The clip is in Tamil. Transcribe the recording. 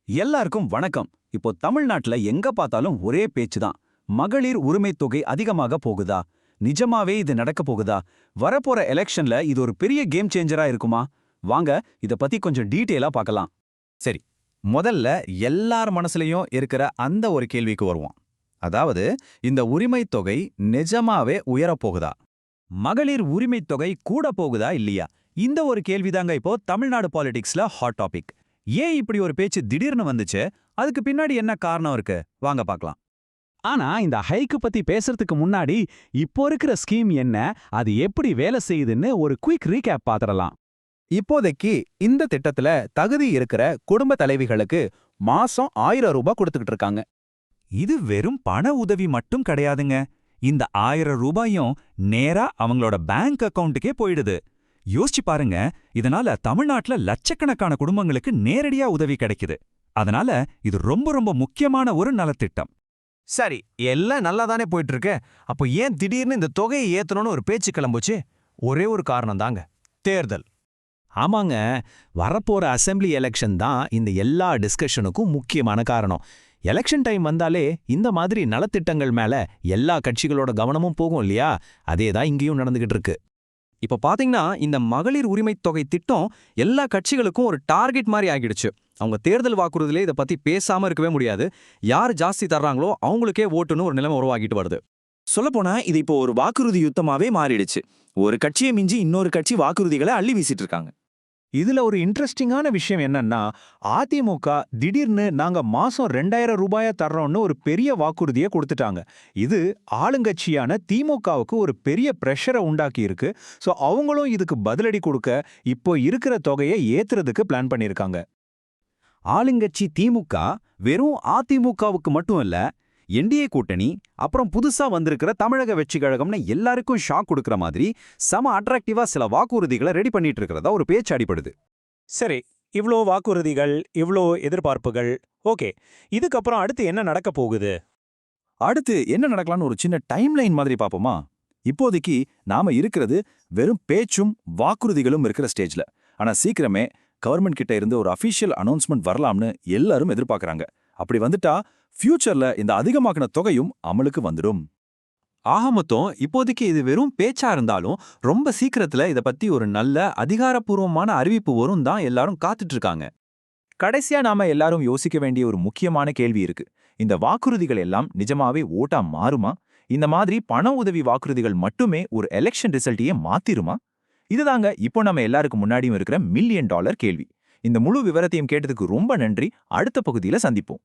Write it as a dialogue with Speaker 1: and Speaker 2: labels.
Speaker 1: எல்லாருக்கும் வணக்கம். இப்போ தமிழ்நாட்டுல எங்க பார்த்தாலும் ஒரே பேச்சு தான். மகளிர் உரிமை தொகை அதிகமாக போகுதா? நிஜமாவே இது நடக்க போகுதா? வரப்போற எலெக்ஷன்ல இது ஒரு பெரிய கேம் சேஞ்சரா இருக்குமா? வாங்க இத பத்தி கொஞ்சம் டீட்டெயிலா பார்க்கலாம்.
Speaker 2: சரி, முதல்ல எல்லார் மனசுலயும் இருக்கிற அந்த ஒரு கேள்விக்கு வருவோம். அதாவது, இந்த உரிமை தொகை நிஜமாவே உயரப்போகுதா?
Speaker 1: மகளிர் உரிமை தொகை கூட போகுதா இல்லையா? இந்த ஒரு கேள்விதாங்க இப்போ தமிழ்நாடு பாலிடிக்ஸ்ல ஹாட் டாபிக். ஏன் இப்படி ஒரு பேச்சு திடீர்னு வந்துச்சு? அதுக்கு பின்னாடி என்ன காரணம் இருக்கு? வாங்க பார்க்கலாம்.
Speaker 3: ஆனா இந்த ஹைக்கு பத்தி பேசுறதுக்கு முன்னாடி இப்போ இருக்கிற ஸ்கீம் என்ன, அது எப்படி வேலை செய்யுதுன்னு ஒரு குயிக் ரீகேப் பாத்திரலாம்.
Speaker 2: இப்போதைக்கு இந்த திட்டத்துல தகுதி இருக்கிற குடும்ப தலைவிகளுக்கு மாசம் 1000 ரூபாய் கொடுத்துக்கிட்டு இருக்காங்க.
Speaker 1: இது வெறும் பண உதவி மட்டும் கிடையாதுங்க. இந்த 1000 ரூபாயும் நேரா அவங்களோட பேங்க் அக்கவுண்ட்டுக்கே போயிடுது. யோசிச்சு பாருங்க, இதனால தமிழ்நாட்டுல லட்சக்கணக்கான குடும்பங்களுக்கு நேரடியா உதவி கிடைக்குது. அதனால இது ரொம்ப ரொம்ப முக்கியமான ஒரு நலத்திட்டம்.
Speaker 4: சரி, எல்லாம் நல்லா தானே போயிட்டு இருக்கு. அப்போ ஏன் திடீர்னு இந்த தொகையை ஏத்தணும்னு ஒரு பேச்சு கிளம்புச்சு? ஒரே ஒரு காரணம் தாங்க, தேர்தல்.
Speaker 3: ஆமாங்க, வரப்போற அசெம்பிளி எலெக்ஷன் தான் இந்த எல்லா டிஸ்கஷனுக்கும் முக்கியமான காரணம். எலெக்ஷன் டைம் வந்தாலே இந்த மாதிரி நலத்திட்டங்கள் மேல எல்லா கட்சிகளோட கவனமும் போகும் இல்லையா? அதேதான் இங்கேயும் நடந்துகிட்டு இருக்கு.
Speaker 4: இப்ப பாத்தீங்கன்னா, இந்த மகளிர் உரிமை தொகை திட்டம் எல்லா கட்சிகளுக்கும் ஒரு டார்கெட் மாதிரி ஆகிடுச்சு. அவங்க தேர்தல் வாக்குறுதியிலே இதை பத்தி பேசாம இருக்கவே முடியாது. யார் ஜாஸ்தி தர்றாங்களோ அவங்களுக்கே ஓட்டுன்னு ஒரு நிலைமை உருவாகிட்டு வருது.
Speaker 5: சொல்லப்போனா இது இப்போ ஒரு வாக்குறுதி யுத்தமாவே மாறிடுச்சு. ஒரு கட்சியை மிஞ்சி இன்னொரு கட்சி வாக்குறுதிகளை அள்ளி வீசிட்டு இருக்காங்க.
Speaker 6: இதுல ஒரு இன்ட்ரெஸ்டிங்கான விஷயம் என்னன்னா, அதிமுக திடீர்னு நாங்க மாசம் 2000 ரூபாயா தர்றோம்னு ஒரு பெரிய வாக்குறுதியை கொடுத்துட்டாங்க. இது ஆளுங்கட்சியான திமுகவுக்கு ஒரு பெரிய பிரஷரை உண்டாக்கி இருக்கு. சோ அவங்களும் இதுக்கு பதிலடி கொடுக்க இப்போ இருக்கிற தொகையை ஏத்துறதுக்கு பிளான் பண்ணிருக்காங்க.
Speaker 1: ஆளுங்கட்சி திமுக வெறும் அதிமுகவுக்கு மட்டும் இல்ல, என்டிஏ கூட்டணி, அப்புறம் புதுசா வந்திருக்கிற தமிழக வெற்றிக் கழகம்னு எல்லாருக்கும் ஷாக் கொடுக்கற மாதிரி செம அட்ராக்டிவா சில வாக்குறுதிகளை ரெடி பண்ணிட்டு இருக்கிறதா ஒரு பேச்சு அடிபடுது.
Speaker 6: சரி, இவ்ளோ வாக்குறுதிகள், இவ்ளோ எதிர்பார்ப்புகள், ஓகே. இதுக்கப்புறம் அடுத்து என்ன நடக்க போகுது?
Speaker 5: அடுத்து என்ன நடக்கலாம்னு ஒரு சின்ன டைம்லைன் மாதிரி பாப்போமா? இப்போதைக்கு நாம இருக்கிறது வெறும் பேச்சும் வாக்குறுதிகளும் இருக்கிற ஸ்டேஜ்ல. ஆனா சீக்கிரமே கவர்மெண்ட் கிட்ட இருந்து ஒரு அஃபீஷியல் அனௌன்ஸ்மெண்ட் வரலாம்னு எல்லாரும் எதிர்பார்க்கறாங்க. அப்படி வந்துட்டா ஃபியூச்சர்ல இந்த அதிகமாக்கின தொகையும் அமலுக்கு வந்துடும்.
Speaker 4: ஆக மொத்தம் இப்போதைக்கு இது வெறும் பேச்சா இருந்தாலும் ரொம்ப சீக்கிரத்துல இதை பத்தி ஒரு நல்ல அதிகாரப்பூர்வமான அறிவிப்பு வரும் தான் எல்லாரும் காத்துட்டு இருக்காங்க.
Speaker 5: கடைசியா நாம எல்லாரும் யோசிக்க வேண்டிய ஒரு முக்கியமான கேள்வி இருக்கு. இந்த வாக்குறுதிகள் எல்லாம் நிஜமாவே ஓட்டா மாறுமா? இந்த மாதிரி பண உதவி வாக்குறுதிகள் மட்டுமே ஒரு எலெக்ஷன் ரிசல்ட்டையே மாத்திருமா? இதுதாங்க இப்போ நம்ம எல்லாருக்கும் முன்னாடியும் இருக்கிற $1 மில்லியன் கேள்வி. இந்த முழு விவரத்தையும் கேட்டதுக்கு ரொம்ப நன்றி. அடுத்த பகுதியில சந்திப்போம்.